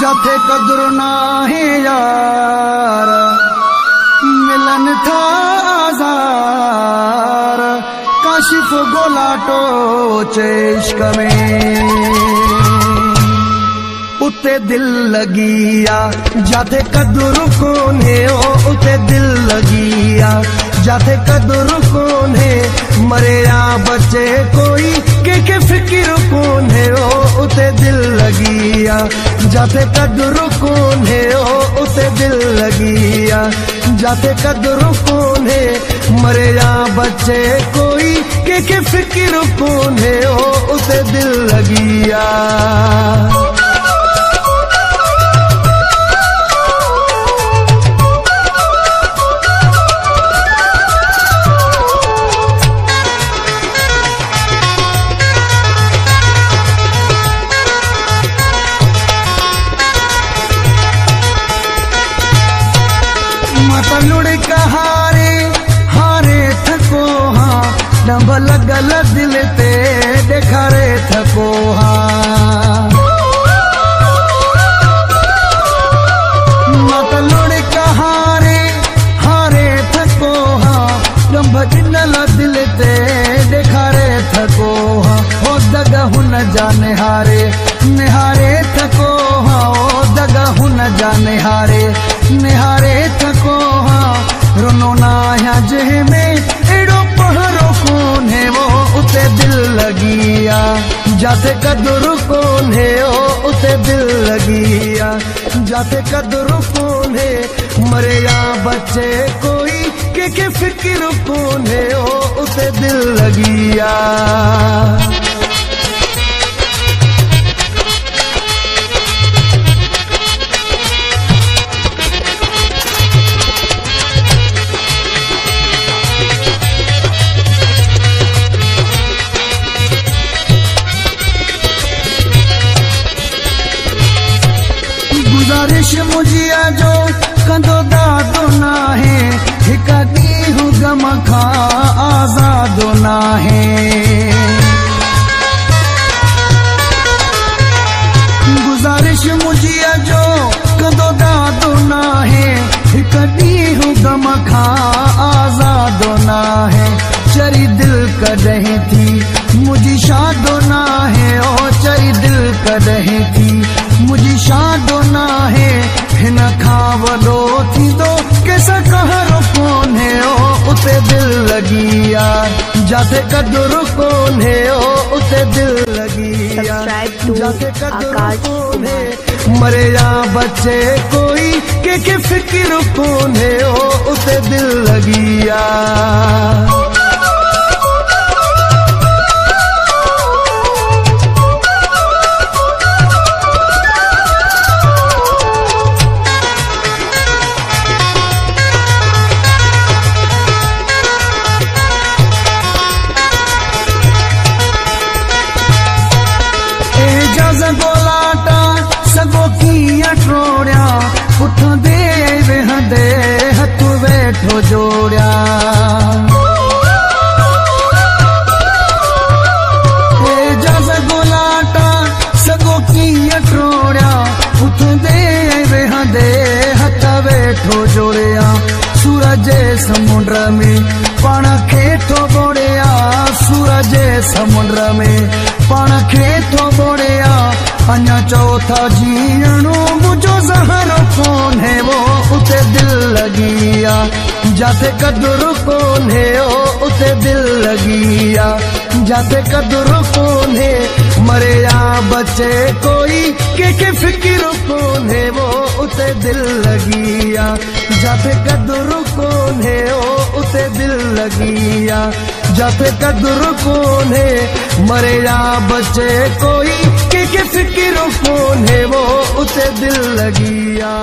जाथे कदर ना है यार मिलन था आजार काशिफ गोलाटो इश्क में उते दिल लगिया जाथे कदर कोने उते दिल लगिया जाथे कदर कोने मरे या बचे कोई के फिक्र कोने उते दिल लगिया जाथे कदर कोने उते दिल लगिया जाथे कदर कोने मरे या बचे कोई के फिक्र कोने उते दिल लगिया। लुड़ कहारे हारे थको हाँ डंब लगल दिल ते देखारे थको हाँ मत लुड़ कहारे हारे थको हाँ डंब जिनल दिल ते देखारे थको हाँ हो दगा हुन जाने हारे निहारे थको हाँ ओ दगा हुन जाने हारे निहारे थको हाँ रोनो नाया जेह में एड़ो पहरो कौन है वो उते दिल लगिया जाते कदर कौन है वो उते दिल लगिया जाते कदर कौन है मरे या बच्चे कोई के फिक्र कौन है वो उते दिल लगिया। गुजारिश मुझिया जो कंदो दादो ना है हिका दी गम खा आजादो ना है गुजारिश मुझिया जो कंदो दादो ना है हिका दी गम खा आजादो ना है चरी दिल कर रही थी मुझी शादो ना है ओ चरी दिल कर रही थी मुझी शादो ना है हिन खावलो थी दो कैसा कहरो कौन है ओ उते दिल लगिया जाते कदर कौन है ओ उते दिल लगिया जाते कदर कौन है मरे या बच्चे कोई के फिक्र कौन है ओ उते दिल लगिया। गोलाटा सगो किया ट्रोड़िया उठ दे वेहदे हथ बैठो जोड़िया जज गोलाटा सगो किया ट्रोड़िया उठ दे वेहदे हथ बैठो जोड़िया सूरज समुद्र में पाण खे थो बोड़िया सूरज समुद्र में पाण खे थो बोड़िया अञा चौथा जीअणो मुझो ज़हर कौन है वो उते दिल लगिया जाते कदर कौन है ओ उते दिल लगिया जाते कदर कौन है मरे या बच्चे कोई के फिक्र कौन है वो उते दिल लगिया जाते कदर कौन है ओ उते दिल लगिया जाते कदर कौन है मरे या बच्चे कोई के फिक्र कौन है वो उते दिल लगिया।